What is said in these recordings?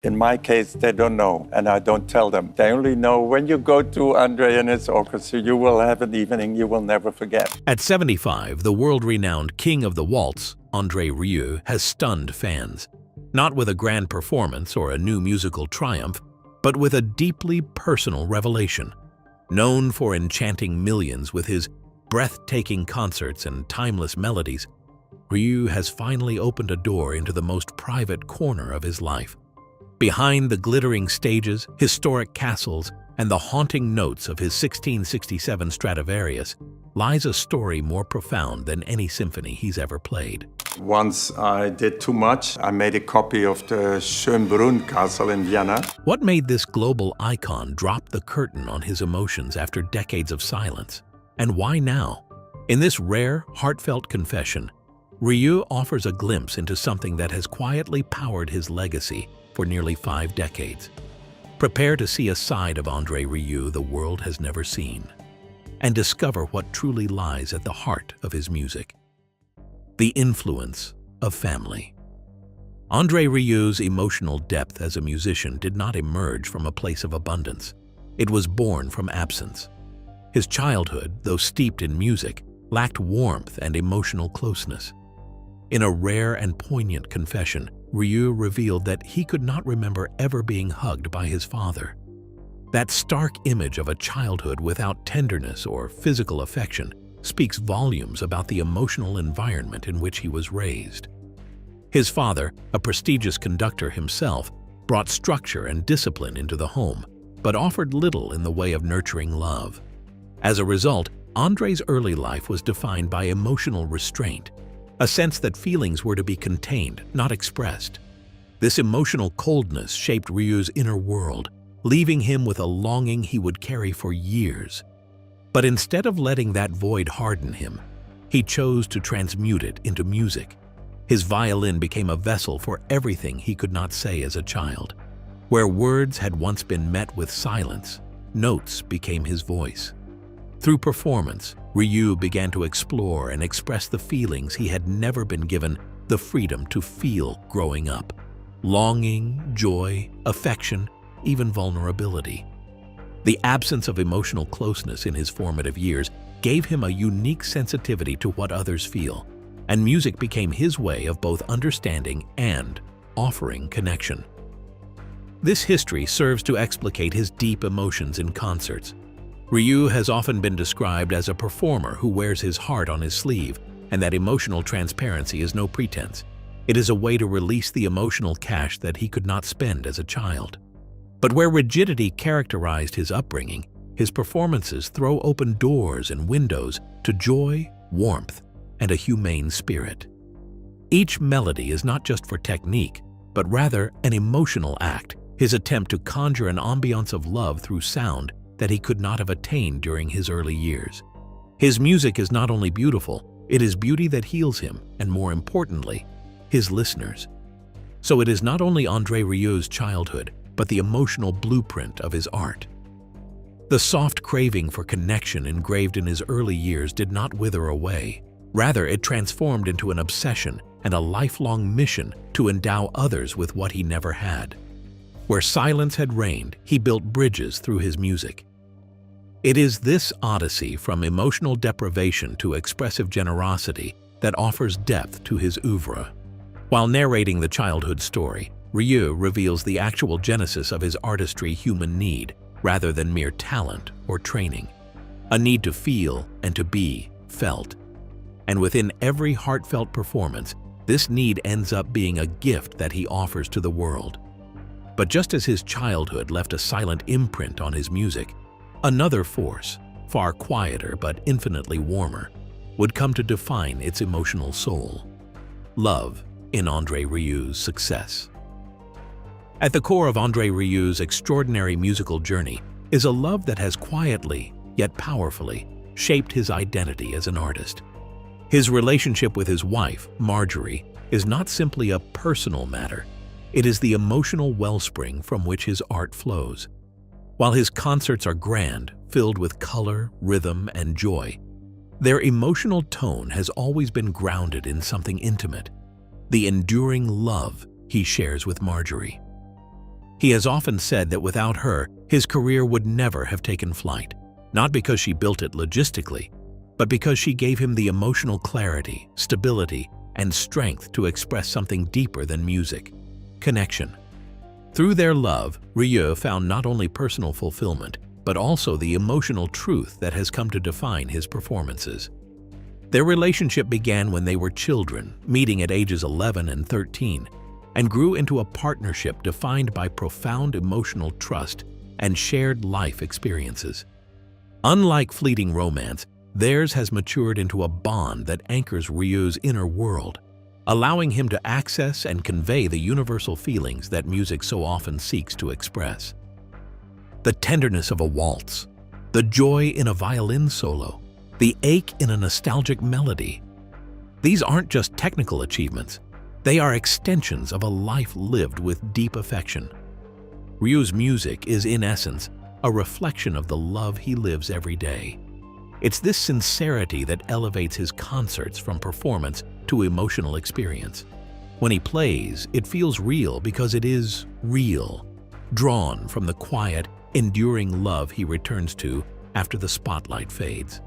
In my case, they don't know, and I don't tell them. They only know when you go to Andre and his orchestra, you will have an evening you will never forget. At 75, the world-renowned king of the waltz, Andre Rieu, has stunned fans. Not with a grand performance or a new musical triumph, but with a deeply personal revelation. Known for enchanting millions with his breathtaking concerts and timeless melodies, Rieu has finally opened a door into the most private corner of his life. Behind the glittering stages, historic castles, and the haunting notes of his 1667 Stradivarius lies a story more profound than any symphony he's ever played. Once I did too much. I made a copy of the Schönbrunn Castle in Vienna. What made this global icon drop the curtain on his emotions after decades of silence? And why now? In this rare, heartfelt confession, Rieu offers a glimpse into something that has quietly powered his legacy for nearly 5 decades. Prepare to see a side of Andre Rieu the world has never seen, and discover what truly lies at the heart of his music. The influence of family. Andre Rieu's emotional depth as a musician did not emerge from a place of abundance. It was born from absence. His childhood, though steeped in music, lacked warmth and emotional closeness. In a rare and poignant confession, Rieu revealed that he could not remember ever being hugged by his father. That stark image of a childhood without tenderness or physical affection speaks volumes about the emotional environment in which he was raised. His father, a prestigious conductor himself, brought structure and discipline into the home, but offered little in the way of nurturing love. As a result, Andre's early life was defined by emotional restraint, a sense that feelings were to be contained, not expressed. This emotional coldness shaped Rieu's inner world, leaving him with a longing he would carry for years. But instead of letting that void harden him, he chose to transmute it into music. His violin became a vessel for everything he could not say as a child. Where words had once been met with silence, notes became his voice. Through performance, Rieu began to explore and express the feelings he had never been given the freedom to feel growing up. Longing, joy, affection, even vulnerability. The absence of emotional closeness in his formative years gave him a unique sensitivity to what others feel, and music became his way of both understanding and offering connection. This history serves to explicate his deep emotions in concerts. Rieu has often been described as a performer who wears his heart on his sleeve, and that emotional transparency is no pretense. It is a way to release the emotional cash that he could not spend as a child. But where rigidity characterized his upbringing, his performances throw open doors and windows to joy, warmth, and a humane spirit. Each melody is not just for technique, but rather an emotional act, his attempt to conjure an ambiance of love through sound that he could not have attained during his early years. His music is not only beautiful, it is beauty that heals him, and more importantly, his listeners. So it is not only Andre Rieu's childhood, but the emotional blueprint of his art. The soft craving for connection engraved in his early years did not wither away. Rather, it transformed into an obsession and a lifelong mission to endow others with what he never had. Where silence had reigned, he built bridges through his music. It is this odyssey from emotional deprivation to expressive generosity that offers depth to his oeuvre. While narrating the childhood story, Rieu reveals the actual genesis of his artistry human need, rather than mere talent or training. A need to feel and to be felt. And within every heartfelt performance, this need ends up being a gift that he offers to the world. But just as his childhood left a silent imprint on his music, another force, far quieter but infinitely warmer, would come to define its emotional soul: love in Andre Rieu's success. At the core of Andre Rieu's extraordinary musical journey is a love that has quietly, yet powerfully, shaped his identity as an artist. His relationship with his wife, Marjorie, is not simply a personal matter. It is the emotional wellspring from which his art flows. While his concerts are grand, filled with color, rhythm, and joy, their emotional tone has always been grounded in something intimate: the enduring love he shares with Marjorie. He has often said that without her, his career would never have taken flight, not because she built it logistically, but because she gave him the emotional clarity, stability, and strength to express something deeper than music: connection. Through their love, Rieu found not only personal fulfillment, but also the emotional truth that has come to define his performances. Their relationship began when they were children, meeting at ages 11 and 13, and grew into a partnership defined by profound emotional trust and shared life experiences. Unlike fleeting romance, theirs has matured into a bond that anchors Rieu's inner world, allowing him to access and convey the universal feelings that music so often seeks to express. The tenderness of a waltz, the joy in a violin solo, the ache in a nostalgic melody. These aren't just technical achievements, they are extensions of a life lived with deep affection. Rieu's music is, in essence, a reflection of the love he lives every day. It's this sincerity that elevates his concerts from performance to emotional experience. When he plays, it feels real because it is real, drawn from the quiet, enduring love he returns to after the spotlight fades.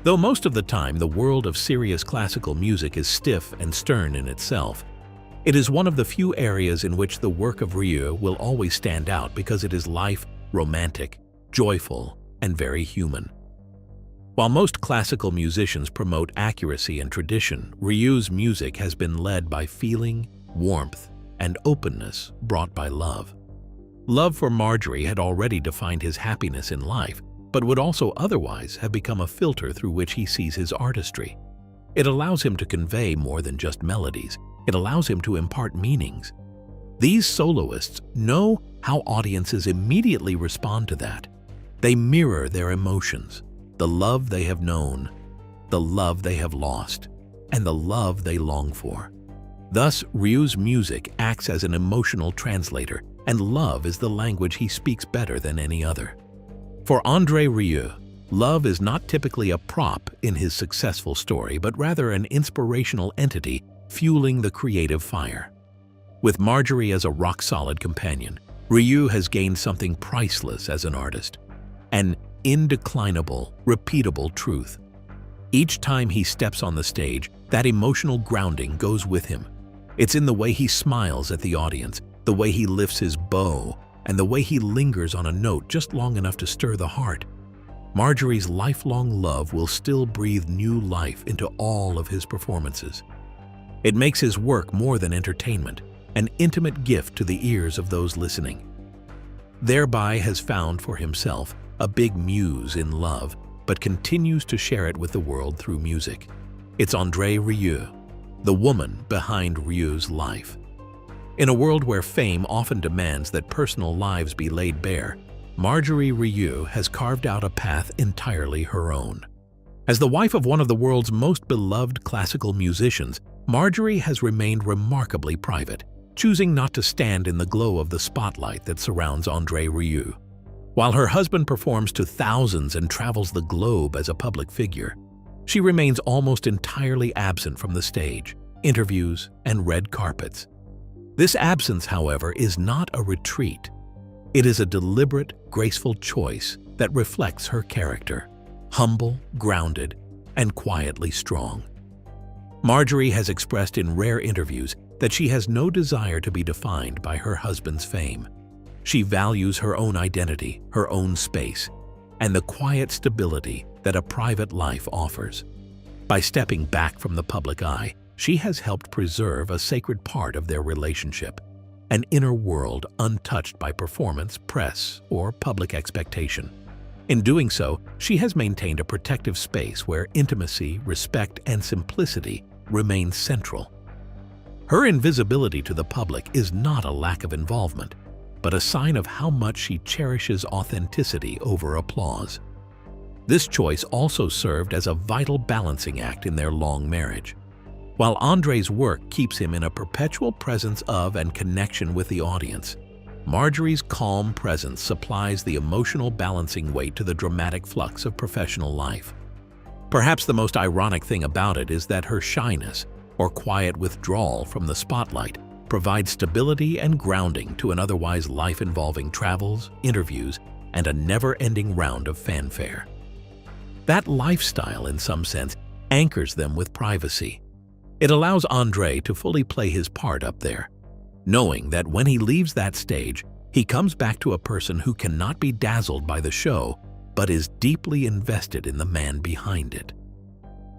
Though most of the time the world of serious classical music is stiff and stern in itself, it is one of the few areas in which the work of Rieu will always stand out because it is life, romantic, joyful, and very human. While most classical musicians promote accuracy and tradition, Rieu's music has been led by feeling, warmth, and openness brought by love. Love for Marjorie had already defined his happiness in life, but would also otherwise have become a filter through which he sees his artistry. It allows him to convey more than just melodies. It allows him to impart meanings. These soloists know how audiences immediately respond to that. They mirror their emotions, the love they have known, the love they have lost, and the love they long for. Thus, Rieu's music acts as an emotional translator, and love is the language he speaks better than any other. For Andre Rieu, love is not typically a prop in his successful story, but rather an inspirational entity fueling the creative fire. With Marjorie as a rock-solid companion, Rieu has gained something priceless as an artist: an indeclinable, repeatable truth. Each time he steps on the stage, that emotional grounding goes with him. It's in the way he smiles at the audience, the way he lifts his bow, and the way he lingers on a note just long enough to stir the heart. Marjorie's lifelong love will still breathe new life into all of his performances. It makes his work more than entertainment, an intimate gift to the ears of those listening. Thereby has found for himself a big muse in love, but continues to share it with the world through music. It's Andre Rieu, the woman behind Rieu's life. In a world where fame often demands that personal lives be laid bare, Andre Rieu has carved out a path entirely her own. As the wife of one of the world's most beloved classical musicians, Marjorie has remained remarkably private, choosing not to stand in the glow of the spotlight that surrounds Andre Rieu. While her husband performs to thousands and travels the globe as a public figure, she remains almost entirely absent from the stage, interviews, and red carpets. This absence, however, is not a retreat. It is a deliberate, graceful choice that reflects her character: humble, grounded, and quietly strong. Marjorie has expressed in rare interviews that she has no desire to be defined by her husband's fame. She values her own identity, her own space, and the quiet stability that a private life offers. By stepping back from the public eye, she has helped preserve a sacred part of their relationship, an inner world untouched by performance, press, or public expectation. In doing so, she has maintained a protective space where intimacy, respect, and simplicity remain central. Her invisibility to the public is not a lack of involvement, but a sign of how much she cherishes authenticity over applause. This choice also served as a vital balancing act in their long marriage. While Andre's work keeps him in a perpetual presence of and connection with the audience, Marjorie's calm presence supplies the emotional balancing weight to the dramatic flux of professional life. Perhaps the most ironic thing about it is that her shyness, or quiet withdrawal from the spotlight, provide stability and grounding to an otherwise life involving travels, interviews, and a never-ending round of fanfare. That lifestyle, in some sense, anchors them with privacy. It allows André to fully play his part up there, knowing that when he leaves that stage, he comes back to a person who cannot be dazzled by the show, but is deeply invested in the man behind it.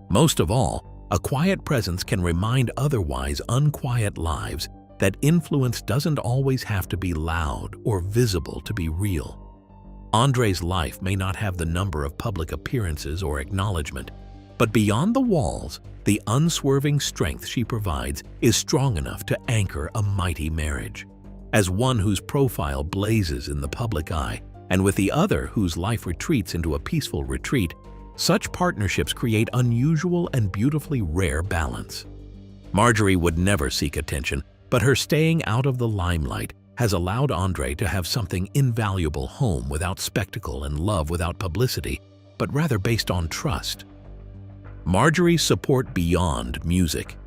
Most of all, a quiet presence can remind otherwise unquiet lives that influence doesn't always have to be loud or visible to be real. André's life may not have the number of public appearances or acknowledgement, but beyond the walls, the unswerving strength she provides is strong enough to anchor a mighty marriage. As one whose profile blazes in the public eye, and with the other whose life retreats into a peaceful retreat, such partnerships create unusual and beautifully rare balance. Marjorie would never seek attention, but her staying out of the limelight has allowed André to have something invaluable: home without spectacle and love without publicity, but rather based on trust. Marjorie's support beyond music.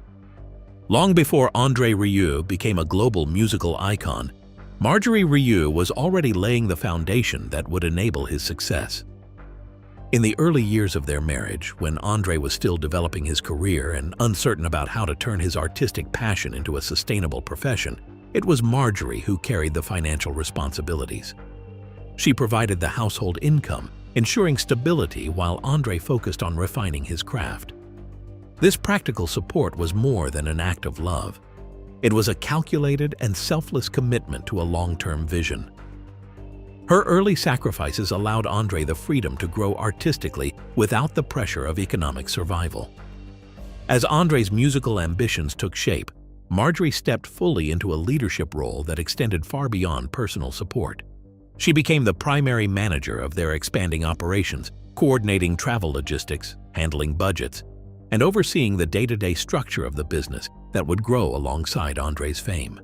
Long before Andre Rieu became a global musical icon, Andre Rieu was already laying the foundation that would enable his success. In the early years of their marriage, when André was still developing his career and uncertain about how to turn his artistic passion into a sustainable profession, it was Marjorie who carried the financial responsibilities. She provided the household income, ensuring stability while André focused on refining his craft. This practical support was more than an act of love. It was a calculated and selfless commitment to a long-term vision. Her early sacrifices allowed André the freedom to grow artistically without the pressure of economic survival. As André's musical ambitions took shape, Marjorie stepped fully into a leadership role that extended far beyond personal support. She became the primary manager of their expanding operations, coordinating travel logistics, handling budgets, and overseeing the day-to-day structure of the business that would grow alongside André's fame.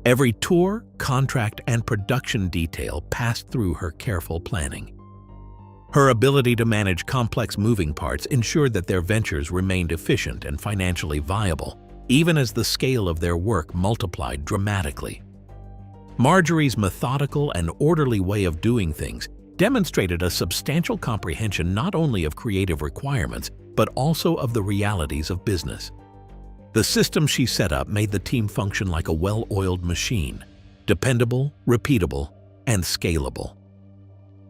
Every tour, contract, and production detail passed through her careful planning. Her ability to manage complex moving parts ensured that their ventures remained efficient and financially viable, even as the scale of their work multiplied dramatically. Marjorie's methodical and orderly way of doing things demonstrated a substantial comprehension not only of creative requirements, but also of the realities of business. The system she set up made the team function like a well-oiled machine, dependable, repeatable, and scalable.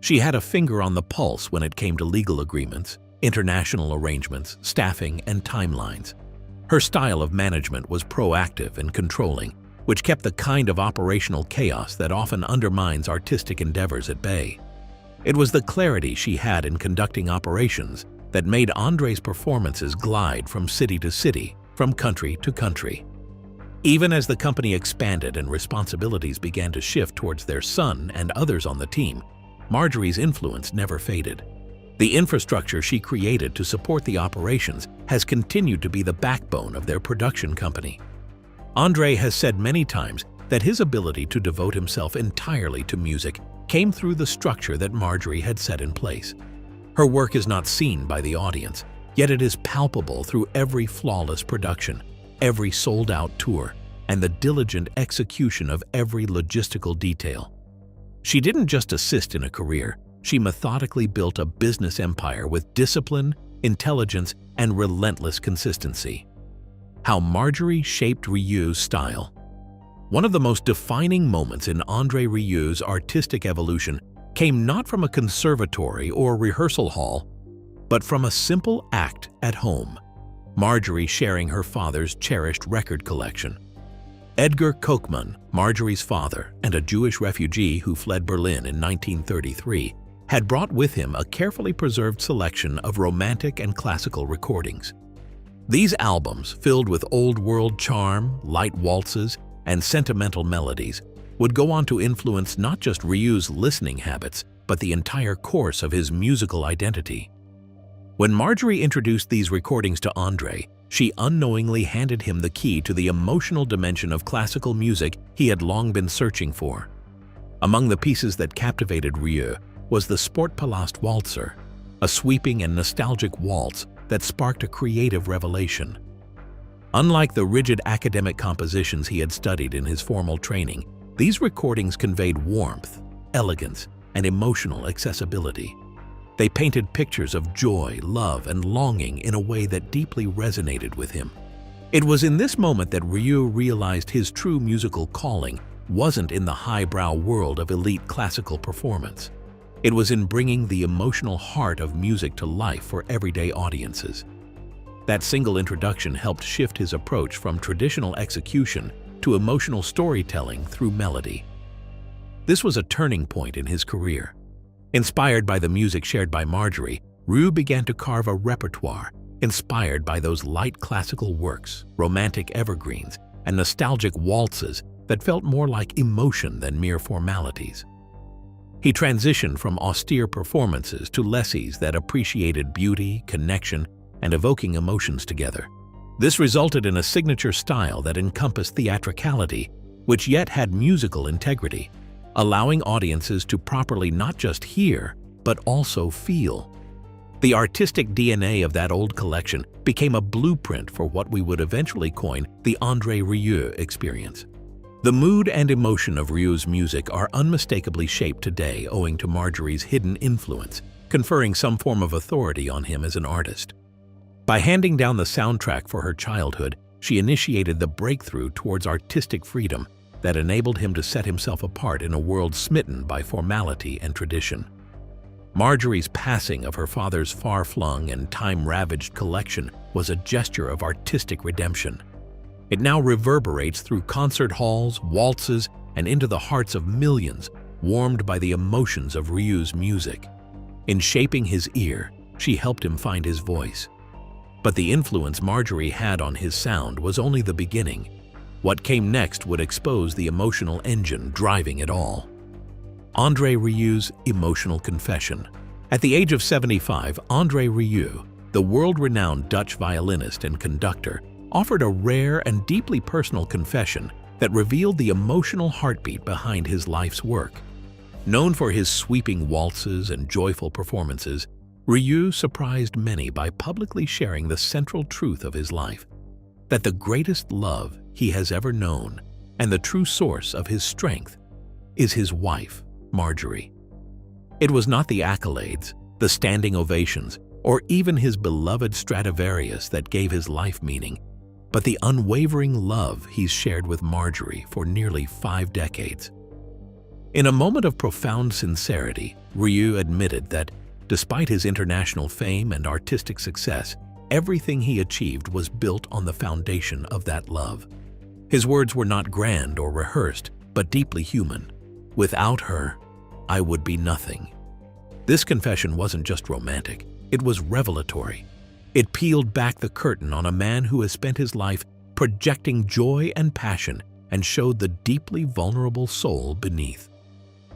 She had a finger on the pulse when it came to legal agreements, international arrangements, staffing, and timelines. Her style of management was proactive and controlling, which kept the kind of operational chaos that often undermines artistic endeavors at bay. It was the clarity she had in conducting operations that made André's performances glide from city to city, from country to country. Even as the company expanded and responsibilities began to shift towards their son and others on the team, Marjorie's influence never faded. The infrastructure she created to support the operations has continued to be the backbone of their production company. André has said many times that his ability to devote himself entirely to music came through the structure that Marjorie had set in place. Her work is not seen by the audience, yet it is palpable through every flawless production, every sold-out tour, and the diligent execution of every logistical detail. She didn't just assist in a career, she methodically built a business empire with discipline, intelligence, and relentless consistency. How Marjorie shaped Rieu's style. One of the most defining moments in Andre Rieu's artistic evolution came not from a conservatory or rehearsal hall, but from a simple act at home, Marjorie sharing her father's cherished record collection. Edgar Kochman, Marjorie's father and a Jewish refugee who fled Berlin in 1933, had brought with him a carefully preserved selection of romantic and classical recordings. These albums, filled with old-world charm, light waltzes, and sentimental melodies, would go on to influence not just Rieu's listening habits, but the entire course of his musical identity. When Marjorie introduced these recordings to André, she unknowingly handed him the key to the emotional dimension of classical music he had long been searching for. Among the pieces that captivated Rieu was the Sportpalast Waltzer, a sweeping and nostalgic waltz that sparked a creative revelation. Unlike the rigid academic compositions he had studied in his formal training, these recordings conveyed warmth, elegance, and emotional accessibility. They painted pictures of joy, love, and longing in a way that deeply resonated with him. It was in this moment that Rieu realized his true musical calling wasn't in the highbrow world of elite classical performance. It was in bringing the emotional heart of music to life for everyday audiences. That single introduction helped shift his approach from traditional execution to emotional storytelling through melody. This was a turning point in his career. Inspired by the music shared by Marjorie, Rieu began to carve a repertoire inspired by those light classical works, romantic evergreens, and nostalgic waltzes that felt more like emotion than mere formalities. He transitioned from austere performances to lessons that appreciated beauty, connection, and evoking emotions together. This resulted in a signature style that encompassed theatricality, which yet had musical integrity, allowing audiences to properly not just hear, but also feel. The artistic DNA of that old collection became a blueprint for what we would eventually coin the Andre Rieu experience. The mood and emotion of Rieu's music are unmistakably shaped today owing to Marjorie's hidden influence, conferring some form of authority on him as an artist. By handing down the soundtrack for her childhood, she initiated the breakthrough towards artistic freedom that enabled him to set himself apart in a world smitten by formality and tradition. Marjorie's passing of her father's far-flung and time-ravaged collection was a gesture of artistic redemption. It now reverberates through concert halls, waltzes, and into the hearts of millions, warmed by the emotions of Rieu's music. In shaping his ear, she helped him find his voice. But the influence Marjorie had on his sound was only the beginning. What came next would expose the emotional engine driving it all. Andre Rieu's emotional confession. At the age of 75, Andre Rieu, the world-renowned Dutch violinist and conductor, offered a rare and deeply personal confession that revealed the emotional heartbeat behind his life's work. Known for his sweeping waltzes and joyful performances, Rieu surprised many by publicly sharing the central truth of his life, that the greatest love he has ever known and the true source of his strength is his wife, Marjorie. It was not the accolades, the standing ovations, or even his beloved Stradivarius that gave his life meaning, but the unwavering love he's shared with Marjorie for nearly 5 decades. In a moment of profound sincerity, Rieu admitted that, despite his international fame and artistic success, everything he achieved was built on the foundation of that love. His words were not grand or rehearsed, but deeply human. "Without her, I would be nothing." This confession wasn't just romantic, it was revelatory. It peeled back the curtain on a man who has spent his life projecting joy and passion and showed the deeply vulnerable soul beneath.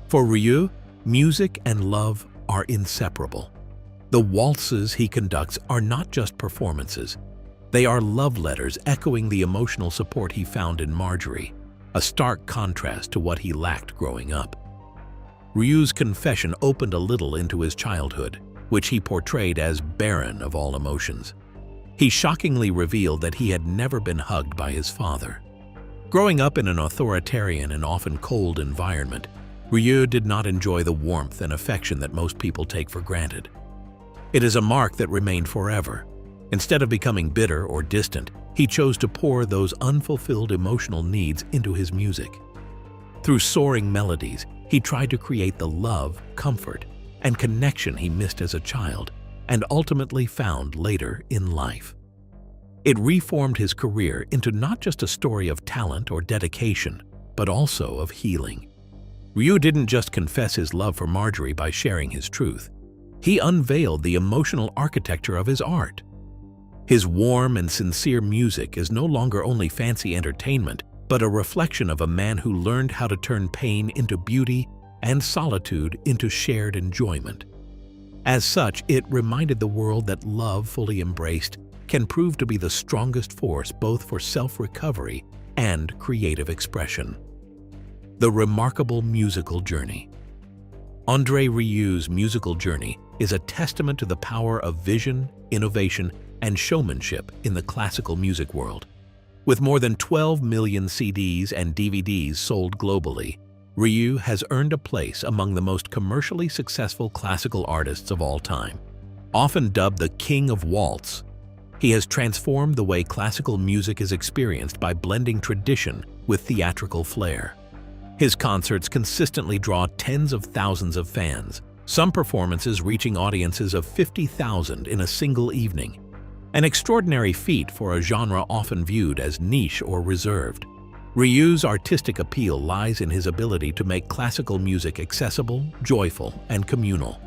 For Rieu, music and love are inseparable. The waltzes he conducts are not just performances. They are love letters echoing the emotional support he found in Marjorie, a stark contrast to what he lacked growing up. Rieu's confession opened a little into his childhood, which he portrayed as barren of all emotions. He shockingly revealed that he had never been hugged by his father. Growing up in an authoritarian and often cold environment, Rieu did not enjoy the warmth and affection that most people take for granted. It is a mark that remained forever. Instead of becoming bitter or distant, he chose to pour those unfulfilled emotional needs into his music. Through soaring melodies, he tried to create the love, comfort, and connection he missed as a child, and ultimately found later in life. It reformed his career into not just a story of talent or dedication, but also of healing. Rieu didn't just confess his love for Marjorie by sharing his truth. He unveiled the emotional architecture of his art. His warm and sincere music is no longer only fancy entertainment, but a reflection of a man who learned how to turn pain into beauty and solitude into shared enjoyment. As such, it reminded the world that love fully embraced can prove to be the strongest force both for self-recovery and creative expression. The remarkable musical journey. Andre Rieu's musical journey is a testament to the power of vision, innovation, and showmanship in the classical music world. With more than 12 million CDs and DVDs sold globally, Rieu has earned a place among the most commercially successful classical artists of all time. Often dubbed the King of Waltz, he has transformed the way classical music is experienced by blending tradition with theatrical flair. His concerts consistently draw tens of thousands of fans, some performances reaching audiences of 50,000 in a single evening, an extraordinary feat for a genre often viewed as niche or reserved. Rieu's artistic appeal lies in his ability to make classical music accessible, joyful, and communal.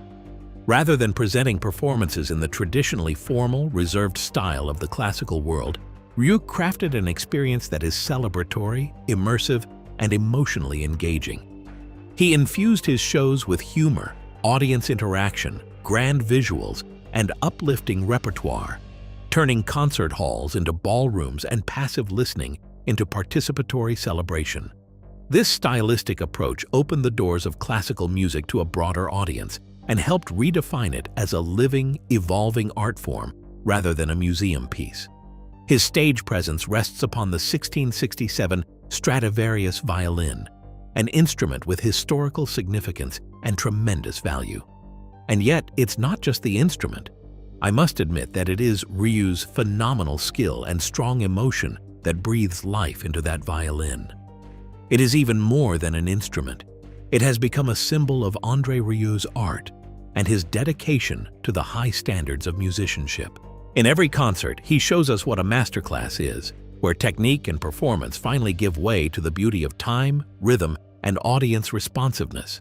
Rather than presenting performances in the traditionally formal, reserved style of the classical world, Rieu crafted an experience that is celebratory, immersive, and emotionally engaging. He infused his shows with humor, audience interaction, grand visuals, and uplifting repertoire, turning concert halls into ballrooms and passive listening into participatory celebration. This stylistic approach opened the doors of classical music to a broader audience and helped redefine it as a living, evolving art form rather than a museum piece. His stage presence rests upon the 1667 Stradivarius violin, an instrument with historical significance and tremendous value. And yet, it's not just the instrument. I must admit that it is Rieu's phenomenal skill and strong emotion that breathes life into that violin. It is even more than an instrument. It has become a symbol of Andre Rieu's art and his dedication to the high standards of musicianship. In every concert, he shows us what a masterclass is, where technique and performance finally give way to the beauty of time, rhythm, and audience responsiveness.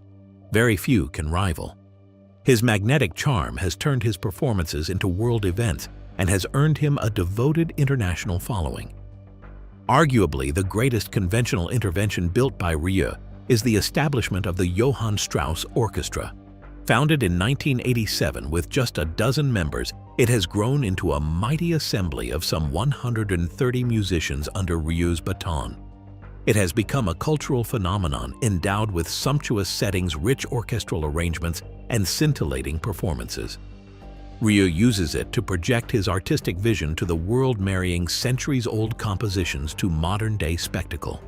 Very few can rival. His magnetic charm has turned his performances into world events and has earned him a devoted international following. Arguably, the greatest conventional intervention built by Rieu is the establishment of the Johann Strauss Orchestra. Founded in 1987 with just a dozen members, it has grown into a mighty assembly of some 130 musicians under Rieu's baton. It has become a cultural phenomenon endowed with sumptuous settings, rich orchestral arrangements, and scintillating performances. Rieu uses it to project his artistic vision to the world, marrying centuries-old compositions to modern-day spectacle.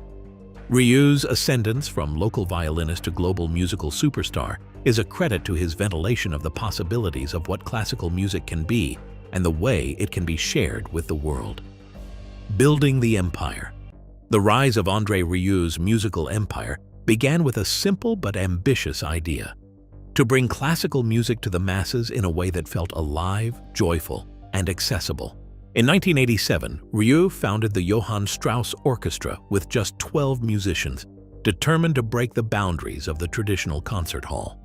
Rieu's ascendance from local violinist to global musical superstar is a credit to his ventilation of the possibilities of what classical music can be and the way it can be shared with the world. Building the empire. The rise of Andre Rieu's musical empire began with a simple but ambitious idea: to bring classical music to the masses in a way that felt alive, joyful, and accessible. In 1987, Rieu founded the Johann Strauss Orchestra with just 12 musicians, determined to break the boundaries of the traditional concert hall.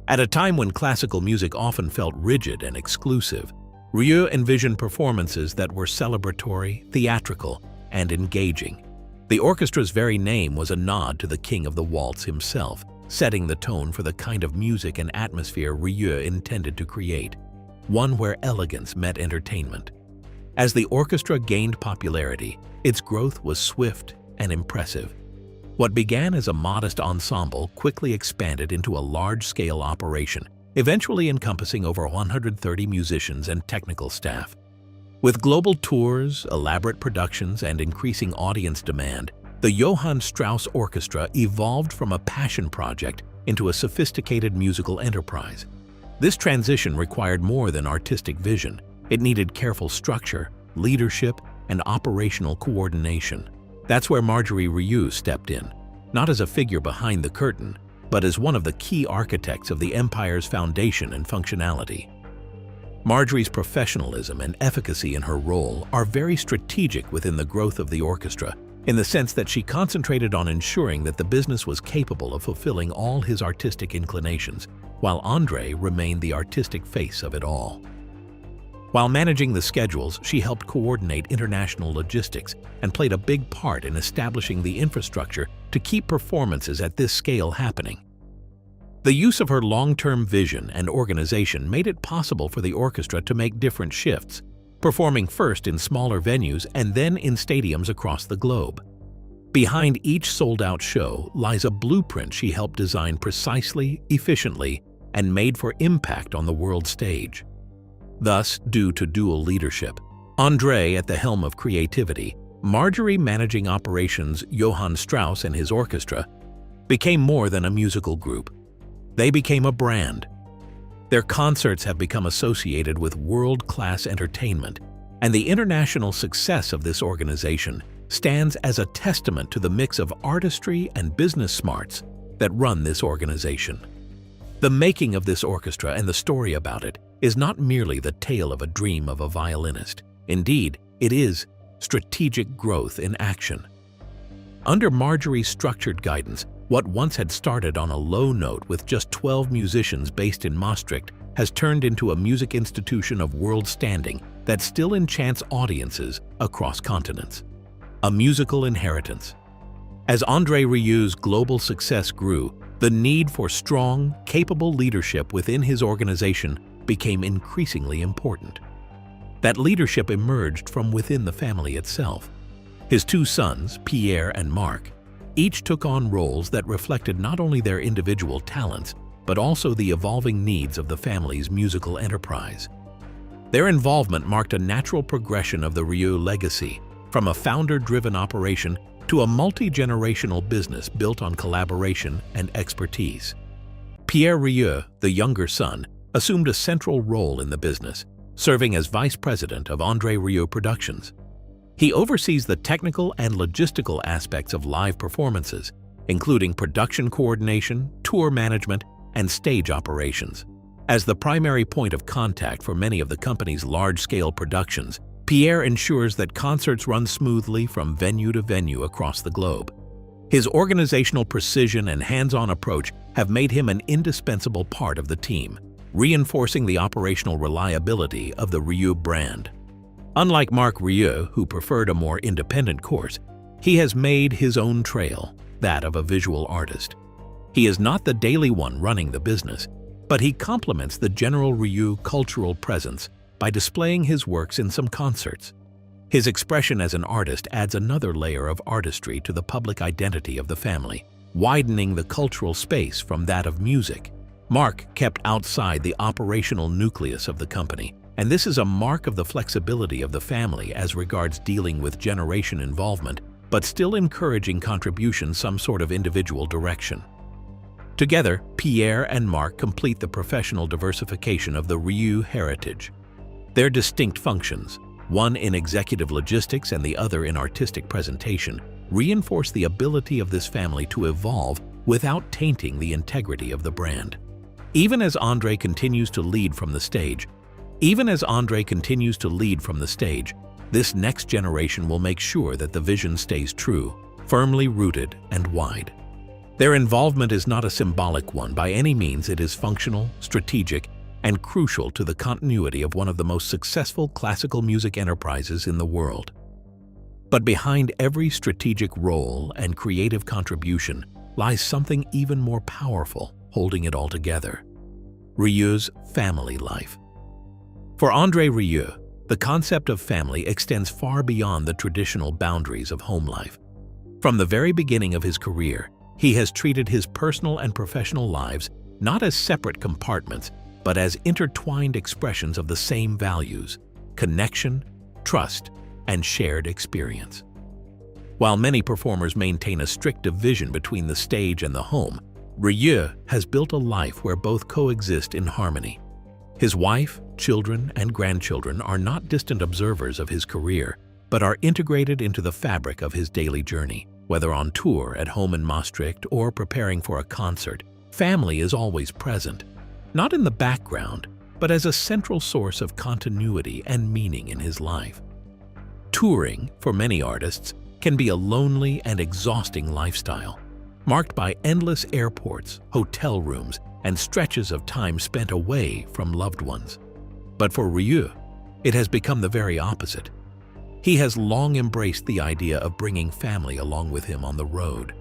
At a time when classical music often felt rigid and exclusive, Rieu envisioned performances that were celebratory, theatrical, and engaging. The orchestra's very name was a nod to the king of the waltz himself, setting the tone for the kind of music and atmosphere Rieu intended to create, one where elegance met entertainment. As the orchestra gained popularity, its growth was swift and impressive. What began as a modest ensemble quickly expanded into a large-scale operation, eventually encompassing over 130 musicians and technical staff. With global tours, elaborate productions, and increasing audience demand, the Johann Strauss Orchestra evolved from a passion project into a sophisticated musical enterprise. This transition required more than artistic vision. It needed careful structure, leadership, and operational coordination. That's where Andre Rieu stepped in, not as a figure behind the curtain, but as one of the key architects of the empire's foundation and functionality. Marjorie's professionalism and efficacy in her role are very strategic within the growth of the orchestra, in the sense that she concentrated on ensuring that the business was capable of fulfilling all his artistic inclinations, while Andre remained the artistic face of it all. While managing the schedules, she helped coordinate international logistics and played a big part in establishing the infrastructure to keep performances at this scale happening. The use of her long-term vision and organization made it possible for the orchestra to make different shifts, performing first in smaller venues and then in stadiums across the globe. Behind each sold-out show lies a blueprint she helped design precisely, efficiently, and made for impact on the world stage. Thus, due to dual leadership, Andre at the helm of creativity, Marjorie managing operations Johann Strauss and his orchestra became more than a musical group. They became a brand. Their concerts have become associated with world-class entertainment, and the international success of this organization stands as a testament to the mix of artistry and business smarts that run this organization. The making of this orchestra and the story about it is not merely the tale of a dream of a violinist. Indeed, it is strategic growth in action. Under Marjorie's structured guidance, what once had started on a low note with just 12 musicians based in Maastricht has turned into a music institution of world standing that still enchants audiences across continents. A musical inheritance. As Andre Rieu's global success grew, the need for strong, capable leadership within his organization became increasingly important. That leadership emerged from within the family itself. His two sons, Pierre and Marc, each took on roles that reflected not only their individual talents, but also the evolving needs of the family's musical enterprise. Their involvement marked a natural progression of the Rieu legacy, from a founder-driven operation to a multi-generational business built on collaboration and expertise. Pierre Rieu, the younger son, assumed a central role in the business, serving as vice president of Andre Rieu Productions. He oversees the technical and logistical aspects of live performances, including production coordination, tour management, and stage operations. As the primary point of contact for many of the company's large-scale productions, Pierre ensures that concerts run smoothly from venue to venue across the globe. His organizational precision and hands-on approach have made him an indispensable part of the team, reinforcing the operational reliability of the Rieu brand. Unlike Marc Rieu, who preferred a more independent course, he has made his own trail, that of a visual artist. He is not the daily one running the business, but he complements the general Rieu cultural presence by displaying his works in some concerts. His expression as an artist adds another layer of artistry to the public identity of the family, widening the cultural space from that of music. Marc kept outside the operational nucleus of the company, and this is a mark of the flexibility of the family as regards dealing with generation involvement, but still encouraging contribution some sort of individual direction. Together, Pierre and Marc complete the professional diversification of the Rieu heritage. Their distinct functions, one in executive logistics and the other in artistic presentation, reinforce the ability of this family to evolve without tainting the integrity of the brand. Even as Andre continues to lead from the stage, this next generation will make sure that the vision stays true, firmly rooted and wide. Their involvement is not a symbolic one by any means. It is functional, strategic, and crucial to the continuity of one of the most successful classical music enterprises in the world. But behind every strategic role and creative contribution lies something even more powerful, holding it all together: Rieu's family life. For Andre Rieu, the concept of family extends far beyond the traditional boundaries of home life. From the very beginning of his career, he has treated his personal and professional lives not as separate compartments, but as intertwined expressions of the same values: connection, trust, and shared experience. While many performers maintain a strict division between the stage and the home, Rieu has built a life where both coexist in harmony. His wife, children, and grandchildren are not distant observers of his career, but are integrated into the fabric of his daily journey. Whether on tour at home in Maastricht or preparing for a concert, family is always present, not in the background, but as a central source of continuity and meaning in his life. Touring, for many artists, can be a lonely and exhausting lifestyle, marked by endless airports, hotel rooms, and stretches of time spent away from loved ones. But for Rieu, it has become the very opposite. He has long embraced the idea of bringing family along with him on the road,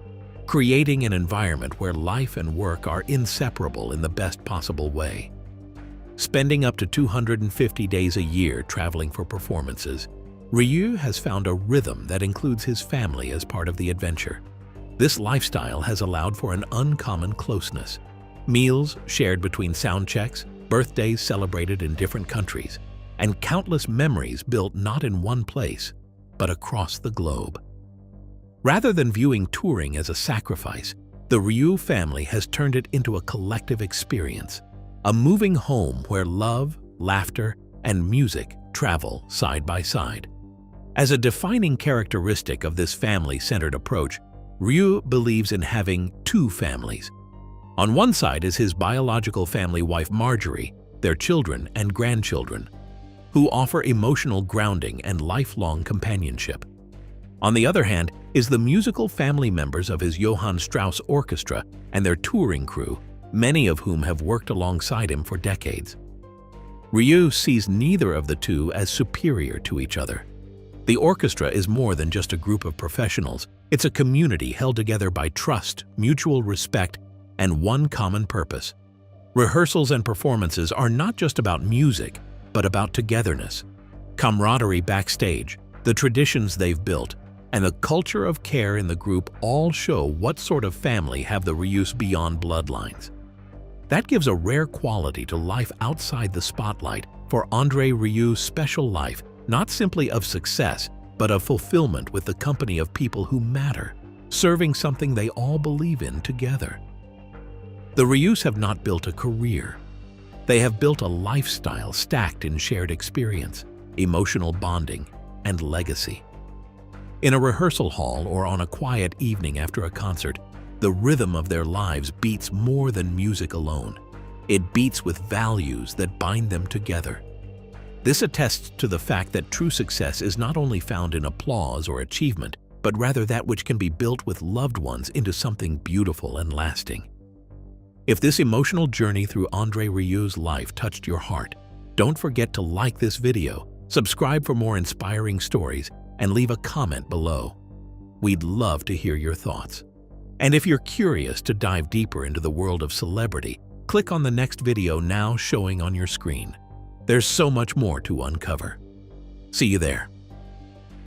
creating an environment where life and work are inseparable in the best possible way. Spending up to 250 days a year traveling for performances, Rieu has found a rhythm that includes his family as part of the adventure. This lifestyle has allowed for an uncommon closeness. Meals shared between sound checks, birthdays celebrated in different countries, and countless memories built not in one place, but across the globe. Rather than viewing touring as a sacrifice, the Rieu family has turned it into a collective experience, a moving home where love, laughter, and music travel side by side. As a defining characteristic of this family-centered approach, Rieu believes in having two families. On one side is his biological family wife Marjorie, their children and grandchildren, who offer emotional grounding and lifelong companionship. On the other hand is the musical family members of his Johann Strauss Orchestra and their touring crew, many of whom have worked alongside him for decades. Rieu sees neither of the two as superior to each other. The orchestra is more than just a group of professionals. It's a community held together by trust, mutual respect, and one common purpose. Rehearsals and performances are not just about music, but about togetherness, camaraderie backstage, the traditions they've built, and the culture of care in the group all show what sort of family have the Rieus beyond bloodlines. That gives a rare quality to life outside the spotlight for Andre Rieu's special life, not simply of success, but of fulfillment with the company of people who matter, serving something they all believe in together. The Rieus have not built a career. They have built a lifestyle stacked in shared experience, emotional bonding, and legacy. In a rehearsal hall or on a quiet evening after a concert, the rhythm of their lives beats more than music alone. It beats with values that bind them together. This attests to the fact that true success is not only found in applause or achievement, but rather that which can be built with loved ones into something beautiful and lasting. If this emotional journey through Andre Rieu's life touched your heart, don't forget to like this video, subscribe for more inspiring stories, and leave a comment below. We'd love to hear your thoughts. And if you're curious to dive deeper into the world of celebrity, click on the next video now showing on your screen. There's so much more to uncover. See you there.